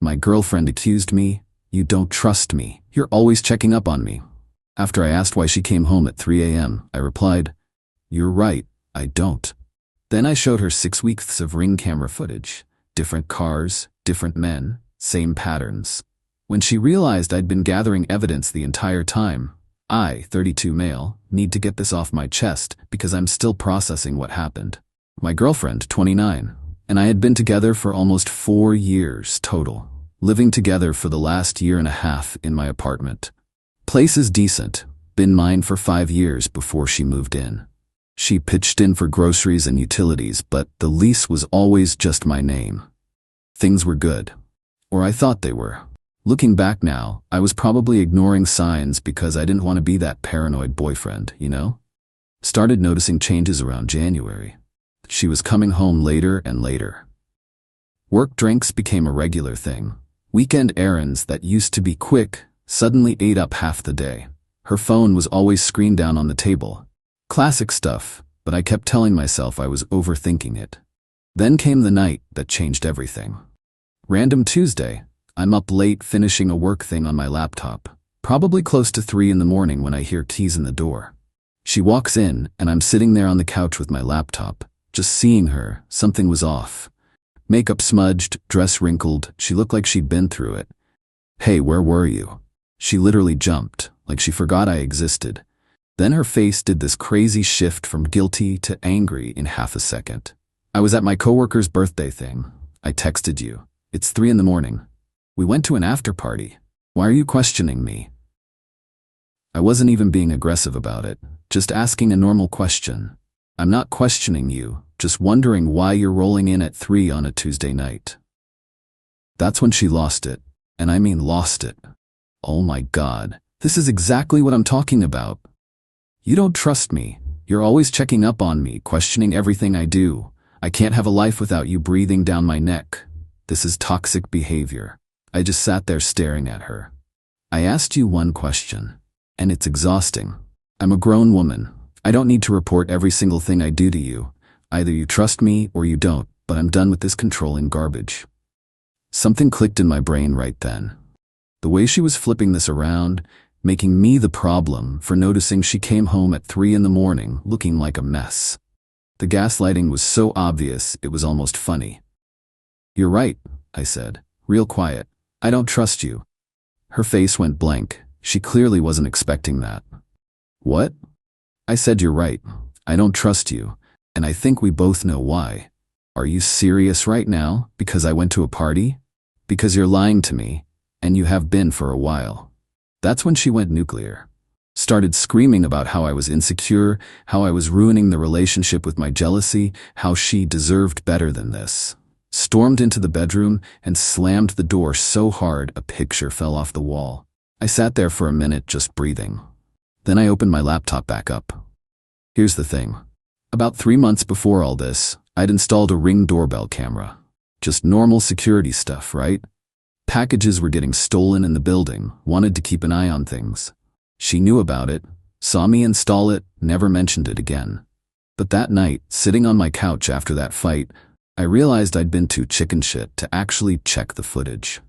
My girlfriend accused me. You don't trust me. You're always checking up on me. After I asked why she came home at 3 a.m., I replied, You're right, I don't. Then I showed her 6 weeks of Ring camera footage. Different cars, different men, same patterns. When she realized I'd been gathering evidence the entire time, I, 32 male, need to get this off my chest because I'm still processing what happened. My girlfriend, 29, and I had been together for almost 4 years total, living together for the last year and a half in my apartment. Place is decent, been mine for 5 years before she moved in. She pitched in for groceries and utilities, but the lease was always just my name. Things were good. Or I thought they were. Looking back now, I was probably ignoring signs because I didn't want to be that paranoid boyfriend, you know? Started noticing changes around January. She was coming home later and later. Work drinks became a regular thing. Weekend errands that used to be quick suddenly ate up half the day. Her phone was always screened down on the table. Classic stuff, but I kept telling myself I was overthinking it. Then came the night that changed everything. Random Tuesday. I'm up late finishing a work thing on my laptop, probably close to 3 in the morning when I hear keys in the door. She walks in, and I'm sitting there on the couch with my laptop. Just seeing her, something was off. Makeup smudged, dress wrinkled, she looked like she'd been through it. Hey, where were you? She literally jumped, like she forgot I existed. Then her face did this crazy shift from guilty to angry in half a second. I was at my coworker's birthday thing. I texted you. It's 3 in the morning. We went to an after party. Why are you questioning me? I wasn't even being aggressive about it, just asking a normal question. I'm not questioning you, just wondering why you're rolling in at 3 on a Tuesday night. That's when she lost it, and I mean lost it. Oh my God, this is exactly what I'm talking about. You don't trust me. You're always checking up on me, questioning everything I do. I can't have a life without you breathing down my neck. This is toxic behavior. I just sat there staring at her. I asked you one question, and it's exhausting. I'm a grown woman. I don't need to report every single thing I do to you. Either you trust me or you don't, but I'm done with this controlling garbage. Something clicked in my brain right then. The way she was flipping this around, making me the problem for noticing she came home at 3 in the morning looking like a mess. The gaslighting was so obvious it was almost funny. You're right, I said, real quiet. I don't trust you. Her face went blank. She clearly wasn't expecting that. What? I said you're right. I don't trust you, and I think we both know why. Are you serious right now because I went to a party? Because you're lying to me, and you have been for a while. That's when she went nuclear. Started screaming about how I was insecure, how I was ruining the relationship with my jealousy, how she deserved better than this. Stormed into the bedroom and slammed the door so hard a picture fell off the wall. I sat there for a minute just breathing. Then I opened my laptop back up. Here's the thing. About 3 months before all this, I'd installed a Ring doorbell camera. Just normal security stuff, right? Packages were getting stolen in the building, wanted to keep an eye on things. She knew about it, saw me install it, never mentioned it again. But that night, sitting on my couch after that fight, I realized I'd been too chicken shit to actually check the footage.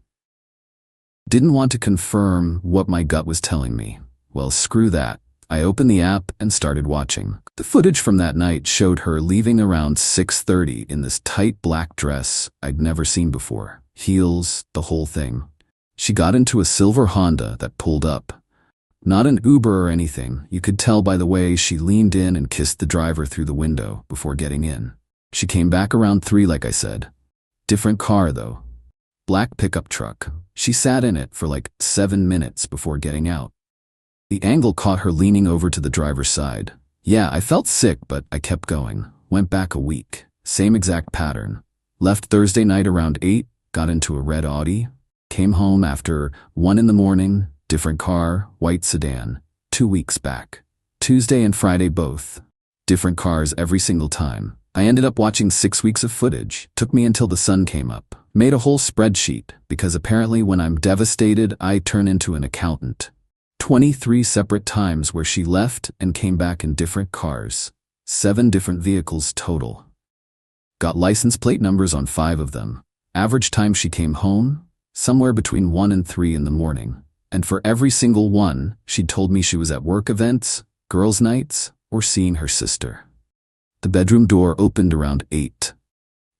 Didn't want to confirm what my gut was telling me. Well, screw that. I opened the app and started watching. The footage from that night showed her leaving around 6:30 in this tight black dress I'd never seen before. Heels, the whole thing. She got into a silver Honda that pulled up. Not an Uber or anything. You could tell by the way she leaned in and kissed the driver through the window before getting in. She came back around 3 like I said. Different car though. Black pickup truck. She sat in it for like 7 minutes before getting out. The angle caught her leaning over to the driver's side. Yeah, I felt sick, but I kept going. Went back a week. Same exact pattern. Left Thursday night around 8, got into a red Audi. Came home after 1 in the morning, different car, white sedan. 2 weeks back. Tuesday and Friday both. Different cars every single time. I ended up watching 6 weeks of footage. Took me until the sun came up. Made a whole spreadsheet, because apparently when I'm devastated, I turn into an accountant. 23 separate times where she left and came back in different cars. 7 different vehicles total. Got license plate numbers on 5 of them. Average time she came home, somewhere between 1 and 3 in the morning. And for every single one, she'd told me she was at work events, girls' nights, or seeing her sister. The bedroom door opened around 8.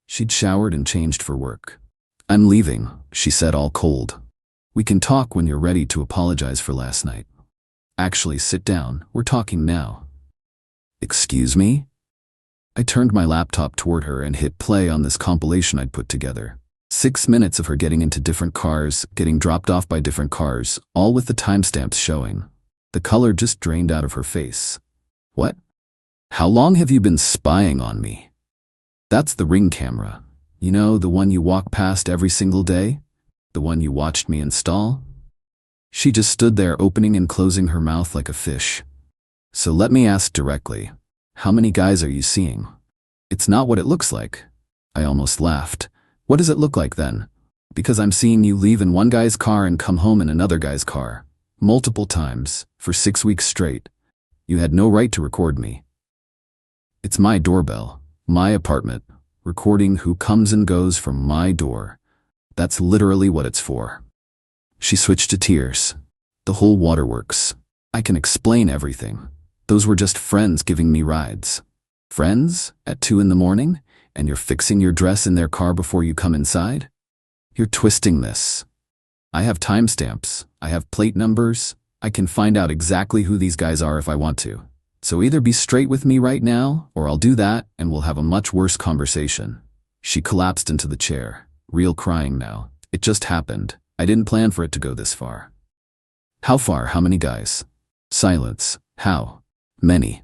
She'd showered and changed for work. "I'm leaving," she said, all cold. "We can talk when you're ready to apologize for last night." "Actually, sit down. We're talking now." "Excuse me?" I turned my laptop toward her and hit play on this compilation I'd put together. 6 minutes of her getting into different cars, getting dropped off by different cars, all with the timestamps showing. The color just drained out of her face. "What? How long have you been spying on me?" "That's the Ring camera. You know, the one you walk past every single day? The one you watched me install?" She just stood there opening and closing her mouth like a fish. "So let me ask directly. How many guys are you seeing?" "It's not what it looks like." I almost laughed. "What does it look like then?" "Because I'm seeing you leave in one guy's car and come home in another guy's car. Multiple times, for 6 weeks straight. You had no right to record me." "It's my doorbell, my apartment, recording who comes and goes from my door. That's literally what it's for." She switched to tears. "The whole waterworks. I can explain everything. Those were just friends giving me rides." "Friends? At 2 in the morning? And you're fixing your dress in their car before you come inside? You're twisting this. I have timestamps. I have plate numbers. I can find out exactly who these guys are if I want to. So either be straight with me right now, or I'll do that and we'll have a much worse conversation." She collapsed into the chair, real crying now. "It just happened. I didn't plan for it to go this far." "How far? How many guys?" Silence. "How many?"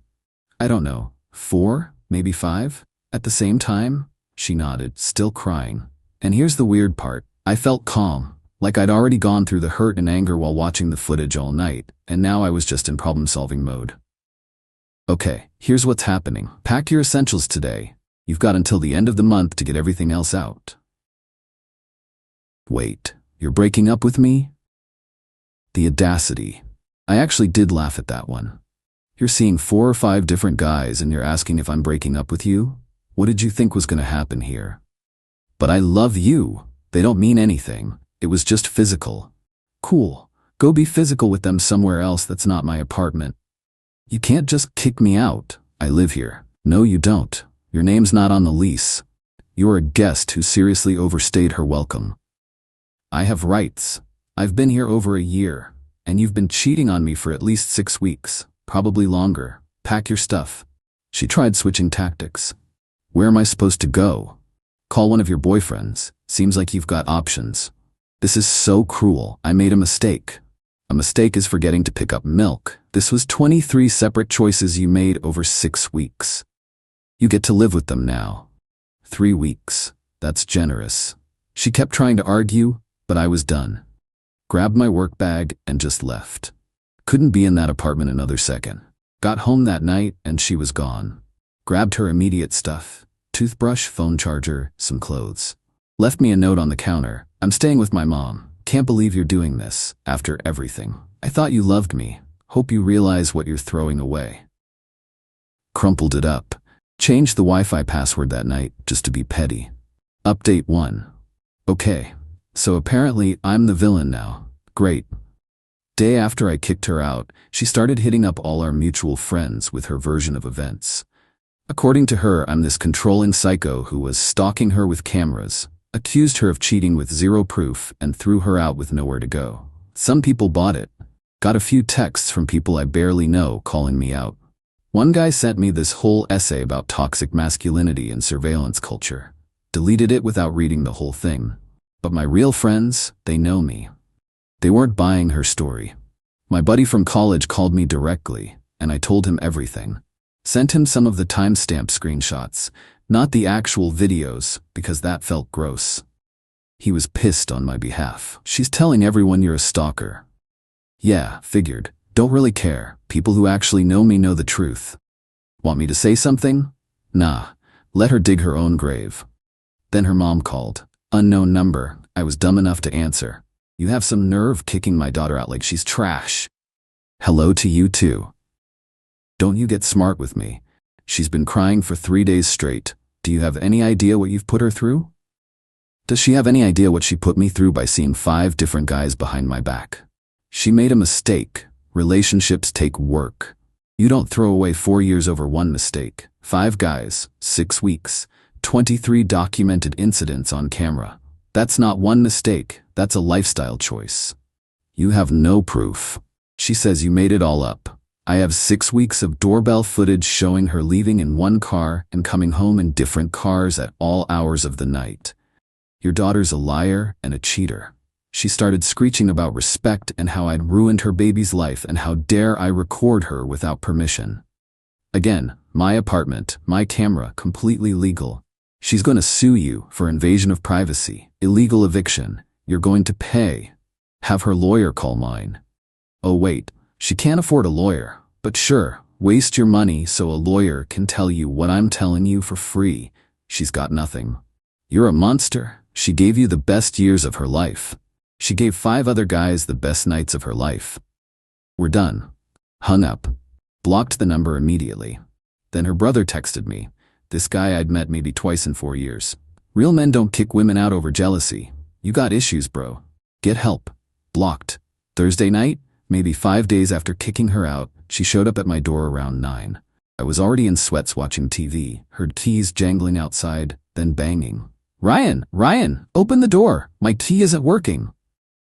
"I don't know. 4, maybe 5? At the same time?" She nodded, still crying. And here's the weird part. I felt calm, like I'd already gone through the hurt and anger while watching the footage all night, and now I was just in problem-solving mode. "Okay, here's what's happening. Pack your essentials today. You've got until the end of the month to get everything else out." "Wait, you're breaking up with me?" The audacity. I actually did laugh at that one. "You're seeing 4 or 5 different guys and you're asking if I'm breaking up with you? What did you think was going to happen here?" "But I love you. They don't mean anything. It was just physical." "Cool. Go be physical with them somewhere else that's not my apartment." "You can't just kick me out. I live here." "No, you don't. Your name's not on the lease. You're a guest who seriously overstayed her welcome." "I have rights. I've been here over a year, and you've been cheating on me for at least 6 weeks, probably longer. Pack your stuff." She tried switching tactics. "Where am I supposed to go?" "Call one of your boyfriends. Seems like you've got options." "This is so cruel. I made a mistake." "A mistake is forgetting to pick up milk. This was 23 separate choices you made over 6 weeks. You get to live with them now." 3 weeks. That's generous. She kept trying to argue, but I was done. Grabbed my work bag and just left. Couldn't be in that apartment another second. Got home that night and she was gone. Grabbed her immediate stuff. Toothbrush, phone charger, some clothes. Left me a note on the counter. "I'm staying with my mom. Can't believe you're doing this, after everything. I thought you loved me. Hope you realize what you're throwing away." Crumpled it up. Changed the Wi-Fi password that night, just to be petty. Update 1. Okay. So apparently I'm the villain now. Great. Day after I kicked her out, she started hitting up all our mutual friends with her version of events. According to her, I'm this controlling psycho who was stalking her with cameras, accused her of cheating with zero proof, and threw her out with nowhere to go. Some people bought it. Got a few texts from people I barely know calling me out. One guy sent me this whole essay about toxic masculinity and surveillance culture. Deleted it without reading the whole thing. But my real friends, they know me. They weren't buying her story. My buddy from college called me directly, and I told him everything. Sent him some of the timestamp screenshots, not the actual videos, because that felt gross. He was pissed on my behalf. "She's telling everyone you're a stalker." "Yeah, figured. Don't really care. People who actually know me know the truth." "Want me to say something?" "Nah. Let her dig her own grave." Then her mom called. Unknown number. I was dumb enough to answer. "You have some nerve kicking my daughter out like she's trash." "Hello to you too. Don't you get smart with me. She's been crying for 3 days straight. Do you have any idea what you've put her through?" Does she have any idea what she put me through by seeing 5 different guys behind my back? She made a mistake. Relationships take work. You don't throw away 4 years over one mistake. 5 guys, 6 weeks, 23 documented incidents on camera. That's not one mistake, that's a lifestyle choice. You have no proof. She says you made it all up. I have 6 weeks of doorbell footage showing her leaving in one car and coming home in different cars at all hours of the night. Your daughter's a liar and a cheater. She started screeching about respect and how I'd ruined her baby's life and how dare I record her without permission. Again, my apartment, my camera, completely legal. She's going to sue you for invasion of privacy, illegal eviction. You're going to pay. Have her lawyer call mine. Oh wait, she can't afford a lawyer, but sure, waste your money so a lawyer can tell you what I'm telling you for free. She's got nothing. You're a monster. She gave you the best years of her life. She gave 5 other guys the best nights of her life. We're done. Hung up. Blocked the number immediately. Then her brother texted me. This guy I'd met maybe twice in 4 years. Real men don't kick women out over jealousy. You got issues, bro. Get help. Blocked. Thursday night, maybe 5 days after kicking her out, she showed up at my door around 9. I was already in sweats watching TV, heard keys jangling outside, then banging. Ryan, open the door. My key isn't working.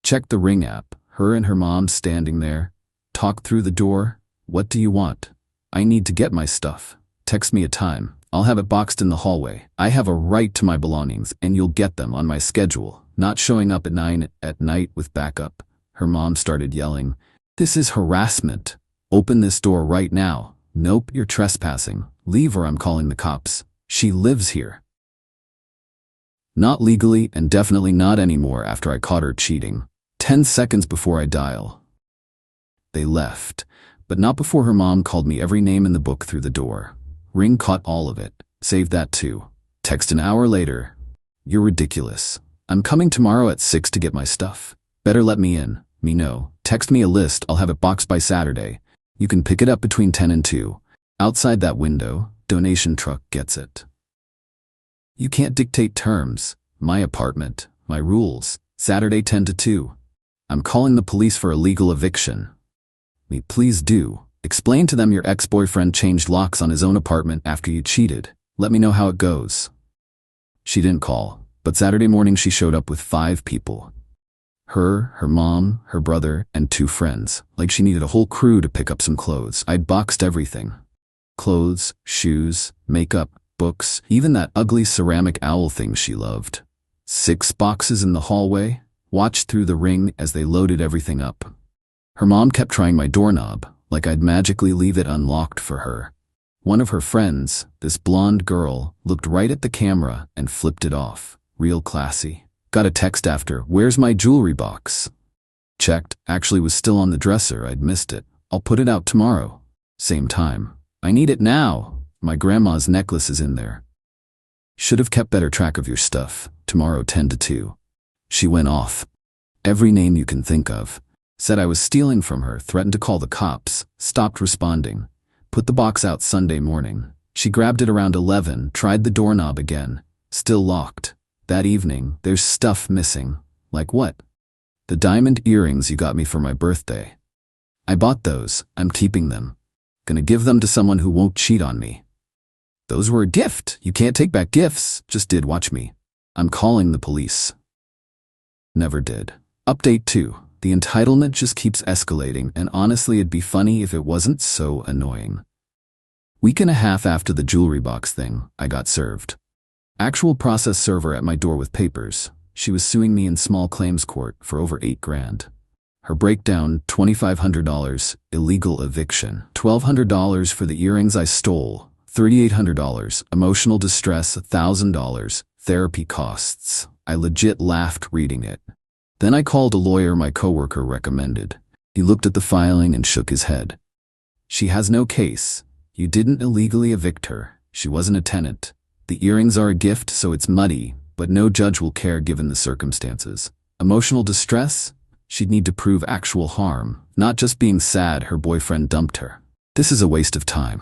Checked the Ring app, her and her mom standing there. Talked through the door. What do you want? I need to get my stuff. Text me a time. I'll have it boxed in the hallway. I have a right to my belongings, and you'll get them on my schedule. Not showing up at 9 at night with backup. Her mom started yelling. This is harassment. Open this door right now. Nope, you're trespassing. Leave or I'm calling the cops. She lives here. Not legally and definitely not anymore after I caught her cheating. 10 seconds before I dial. They left, but not before her mom called me every name in the book through the door. Ring caught all of it. Saved that too. Text an hour later. You're ridiculous. I'm coming tomorrow at 6 to get my stuff. Better let me in. Me know. Text me a list. I'll have it boxed by Saturday. You can pick it up between 10 and 2. Outside that window, donation truck gets it. You can't dictate terms. My apartment, my rules. Saturday 10 to 2. I'm calling the police for illegal eviction. Me, please do. Explain to them your ex-boyfriend changed locks on his own apartment after you cheated. Let me know how it goes. She didn't call, but Saturday morning she showed up with 5 people. Her mom, her brother, and 2 friends. Like she needed a whole crew to pick up some clothes. I'd boxed everything. Clothes, shoes, makeup, books, even that ugly ceramic owl thing she loved. 6 boxes in the hallway. Watched through the Ring as they loaded everything up. Her mom kept trying my doorknob, like I'd magically leave it unlocked for her. One of her friends, this blonde girl, looked right at the camera and flipped it off. Real classy. Got a text after, where's my jewelry box? Checked, actually was still on the dresser, I'd missed it. I'll put it out tomorrow. Same time. I need it now. My grandma's necklace is in there. Should have kept better track of your stuff. Tomorrow 10 to 2. She went off. Every name you can think of. Said I was stealing from her, threatened to call the cops, stopped responding. Put the box out Sunday morning. She grabbed it around 11, tried the doorknob again. Still locked. That evening, there's stuff missing. Like what? The diamond earrings you got me for my birthday. I bought those. I'm keeping them. Gonna give them to someone who won't cheat on me. Those were a gift. You can't take back gifts. Just did, watch me. I'm calling the police. Never did. Update 2. The entitlement just keeps escalating, and honestly it'd be funny if it wasn't so annoying. Week and a half after the jewelry box thing, I got served. Actual process server at my door with papers. She was suing me in small claims court for over $8,000. Her breakdown, $2,500, illegal eviction, $1,200 for the earrings I stole, $3,800, emotional distress, $1,000, therapy costs. I legit laughed reading it. Then I called a lawyer my coworker recommended. He looked at the filing and shook his head. She has no case. You didn't illegally evict her. She wasn't a tenant. The earrings are a gift, so it's muddy, but no judge will care given the circumstances. Emotional distress? She'd need to prove actual harm, not just being sad her boyfriend dumped her. This is a waste of time.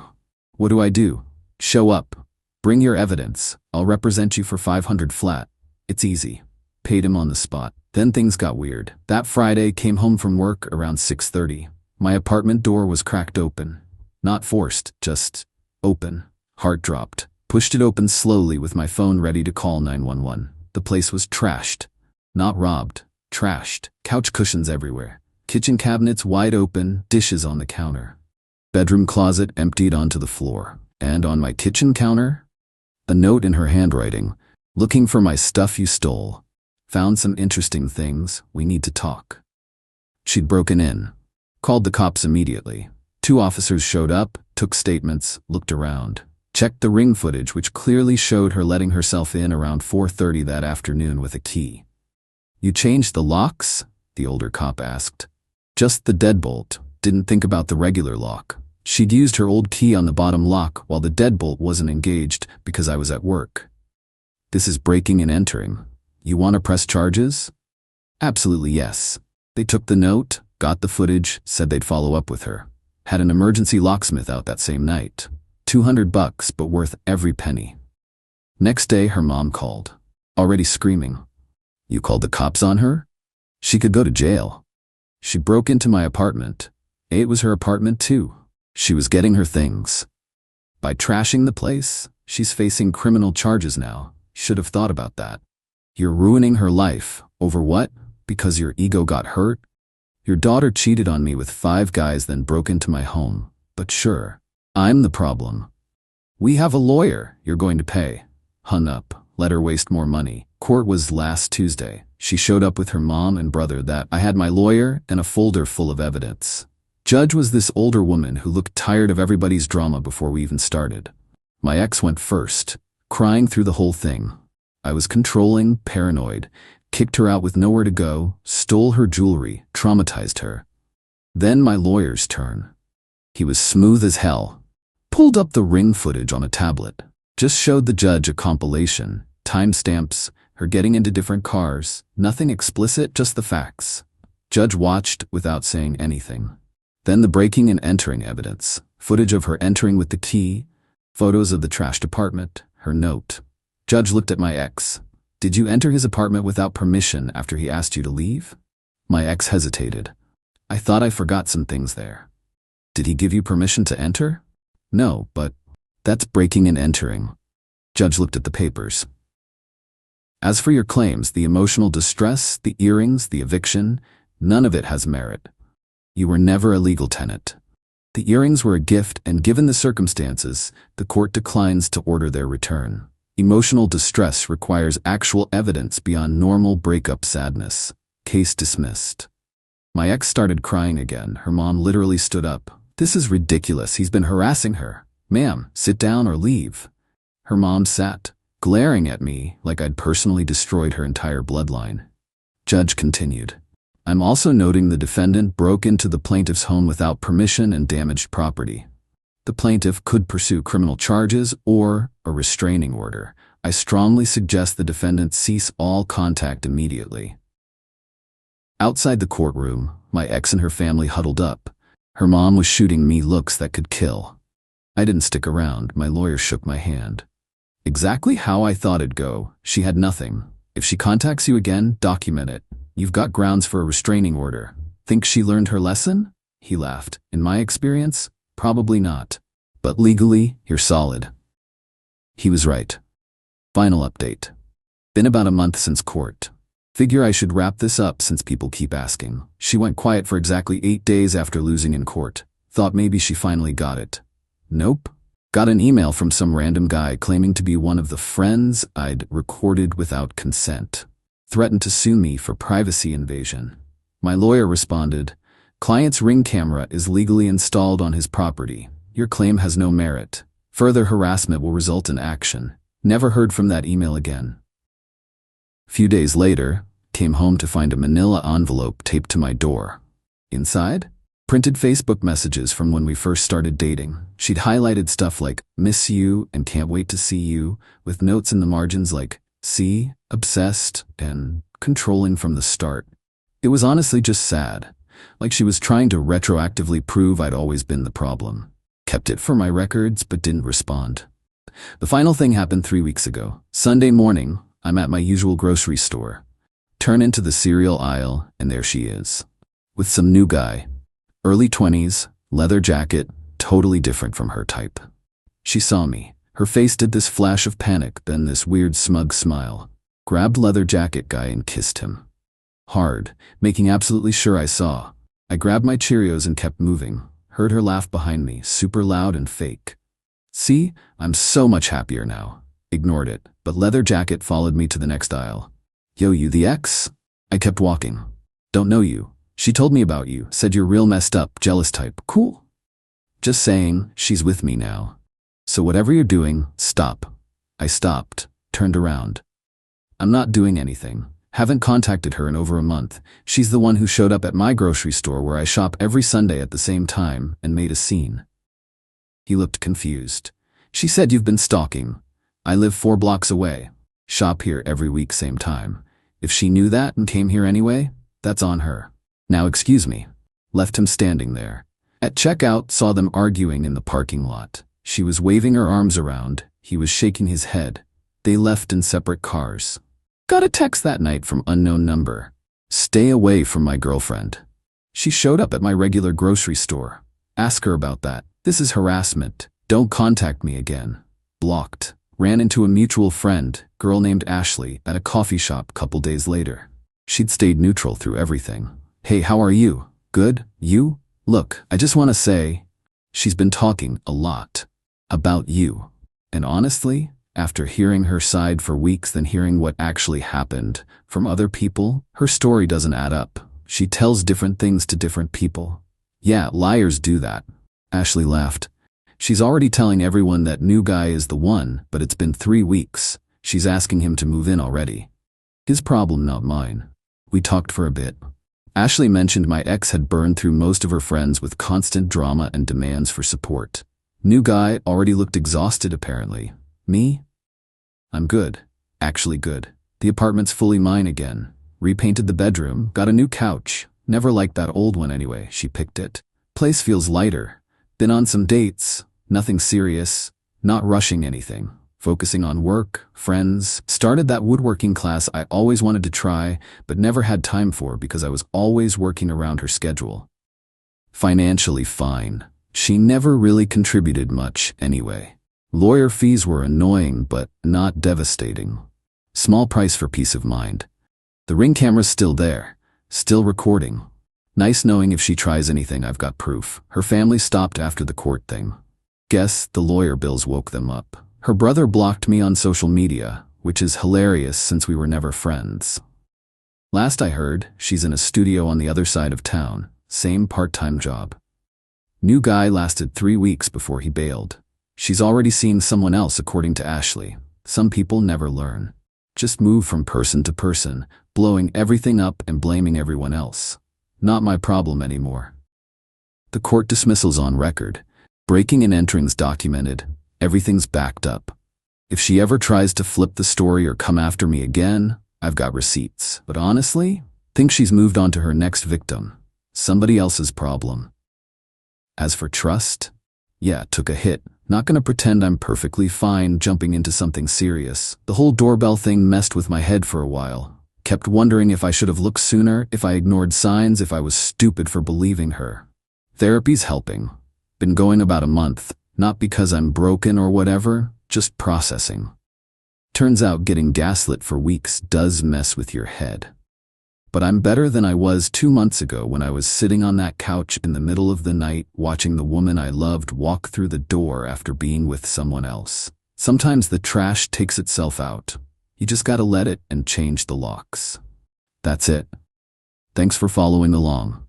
What do? Show up. Bring your evidence. I'll represent you for $500 flat. It's easy. paid him on the spot. Then things got weird. That Friday, came home from work around 6:30. My apartment door was cracked open. Not forced, just open. Heart dropped. Pushed it open slowly with my phone ready to call 911. The place was trashed. Not robbed. Trashed. Couch cushions everywhere. Kitchen cabinets wide open, dishes on the counter. Bedroom closet emptied onto the floor. And on my kitchen counter, a note in her handwriting. Looking for my stuff you stole. Found some interesting things. We need to talk. She'd broken in. Called the cops immediately. 2 officers showed up, took statements, looked around. Checked the ring footage, which clearly showed her letting herself in around 4:30 that afternoon with a key. You changed the locks? The older cop asked. Just the deadbolt. Didn't think about the regular lock. She'd used her old key on the bottom lock while the deadbolt wasn't engaged because I was at work. This is breaking and entering. You want to press charges? Absolutely yes. They took the note, got the footage, said they'd follow up with her. Had an emergency locksmith out that same night. $200, but worth every penny. Next day, her mom called, already screaming. You called the cops on her? She could go to jail. She broke into my apartment. It was her apartment too. She was getting her things. By trashing the place, she's facing criminal charges now. Should have thought about that. You're ruining her life. Over what? Because your ego got hurt? Your daughter cheated on me with 5 guys, then broke into my home. But sure, I'm the problem. We have a lawyer. You're going to pay. Hung up. Let her waste more money. Court was last Tuesday. She showed up with her mom and brother. That I had my lawyer and a folder full of evidence. Judge was this older woman who looked tired of everybody's drama before we even started. My ex went first, crying through the whole thing. I was controlling, paranoid, kicked her out with nowhere to go, stole her jewelry, traumatized her. Then my lawyer's turn. He was smooth as hell. Pulled up the ring footage on a tablet. Just showed the judge a compilation, timestamps, her getting into different cars, nothing explicit, just the facts. Judge watched without saying anything. Then the breaking and entering evidence, footage of her entering with the key, photos of the trashed apartment, her note. Judge looked at my ex. Did you enter his apartment without permission after he asked you to leave? My ex hesitated. I thought I forgot some things there. Did he give you permission to enter? No, but that's breaking and entering. Judge looked at the papers. As for your claims, the emotional distress, the earrings, the eviction, none of it has merit. You were never a legal tenant. The earrings were a gift, and given the circumstances, the court declines to order their return. Emotional distress requires actual evidence beyond normal breakup sadness. Case dismissed. My ex started crying again. Her mom literally stood up. This is ridiculous. He's been harassing her. Ma'am, sit down or leave. Her mom sat, glaring at me like I'd personally destroyed her entire bloodline. Judge continued. I'm also noting the defendant broke into the plaintiff's home without permission and damaged property. The plaintiff could pursue criminal charges or a restraining order. I strongly suggest the defendant cease all contact immediately. Outside the courtroom, my ex and her family huddled up. Her mom was shooting me looks that could kill. I didn't stick around. My lawyer shook my hand. Exactly how I thought it'd go. She had nothing. If she contacts you again, document it. You've got grounds for a restraining order. Think she learned her lesson? He laughed. In my experience, probably not. But legally, you're solid. He was right. Final update. Been about a month since court. Figure I should wrap this up since people keep asking. She went quiet for exactly 8 days after losing in court. Thought maybe she finally got it. Nope. Got an email from some random guy claiming to be one of the friends I'd recorded without consent. Threatened to sue me for privacy invasion. My lawyer responded, client's ring camera is legally installed on his property. Your claim has no merit. Further harassment will result in action. Never heard from that email again. Few days later, came home to find a manila envelope taped to my door. Inside? Printed Facebook messages from when we first started dating. She'd highlighted stuff like, miss you and can't wait to see you, with notes in the margins like, see, obsessed, and controlling from the start. It was honestly just sad, like she was trying to retroactively prove I'd always been the problem. Kept it for my records, but didn't respond. The final thing happened 3 weeks ago. Sunday morning, I'm at my usual grocery store. Turn into the cereal aisle, and there she is. With some new guy. Early 20s, leather jacket, totally different from her type. She saw me. Her face did this flash of panic, then this weird smug smile. Grabbed leather jacket guy and kissed him. Hard, making absolutely sure I saw. I grabbed my Cheerios and kept moving. Heard her laugh behind me, super loud and fake. See, I'm so much happier now. Ignored it, but leather jacket followed me to the next aisle. Yo, you the ex? I kept walking. Don't know you. She told me about you, said you're real messed up, jealous type. Cool. Just saying, she's with me now. So whatever you're doing, stop. I stopped, turned around. I'm not doing anything. Haven't contacted her in over a month. She's the one who showed up at my grocery store where I shop every Sunday at the same time and made a scene. He looked confused. She said you've been stalking. I live 4 blocks away. Shop here every week same time. If she knew that and came here anyway, that's on her. Now excuse me. Left him standing there. At checkout, saw them arguing in the parking lot. She was waving her arms around. He was shaking his head. They left in separate cars. Got a text that night from unknown number. Stay away from my girlfriend. She showed up at my regular grocery store. Ask her about that. This is harassment. Don't contact me again. Blocked. Ran into a mutual friend, girl named Ashley, at a coffee shop couple days later. She'd stayed neutral through everything. Hey, how are you? Good? You? Look, I just want to say, she's been talking a lot about you. And honestly, after hearing her side for weeks then hearing what actually happened from other people, her story doesn't add up. She tells different things to different people. Yeah, liars do that. Ashley laughed. She's already telling everyone that new guy is the one, but it's been 3 weeks. She's asking him to move in already. His problem, not mine. We talked for a bit. Ashley mentioned my ex had burned through most of her friends with constant drama and demands for support. New guy already looked exhausted apparently. Me? I'm good. Actually good. The apartment's fully mine again. Repainted the bedroom, got a new couch. Never liked that old one anyway, she picked it. Place feels lighter. Been on some dates. Nothing serious. Not rushing anything. Focusing on work, friends. Started that woodworking class I always wanted to try, but never had time for because I was always working around her schedule. Financially fine. She never really contributed much anyway. Lawyer fees were annoying but not devastating. Small price for peace of mind. The Ring camera's still there. Still recording. Nice knowing if she tries anything I've got proof. Her family stopped after the court thing. Guess the lawyer bills woke them up. Her brother blocked me on social media, which is hilarious since we were never friends. Last I heard, she's in a studio on the other side of town. Same part-time job. New guy lasted 3 weeks before he bailed. She's already seen someone else according to Ashley. Some people never learn. Just move from person to person, blowing everything up and blaming everyone else. Not my problem anymore. The court dismissal's on record. Breaking and entering's documented. Everything's backed up. If she ever tries to flip the story or come after me again, I've got receipts. But honestly, think she's moved on to her next victim. Somebody else's problem. As for trust, yeah, took a hit. Not gonna pretend I'm perfectly fine jumping into something serious. The whole doorbell thing messed with my head for a while. Kept wondering if I should have looked sooner, if I ignored signs, if I was stupid for believing her. Therapy's helping. Been going about a month, not because I'm broken or whatever, just processing. Turns out getting gaslit for weeks does mess with your head. But I'm better than I was 2 months ago when I was sitting on that couch in the middle of the night watching the woman I loved walk through the door after being with someone else. Sometimes the trash takes itself out. You just gotta let it and change the locks. That's it. Thanks for following along.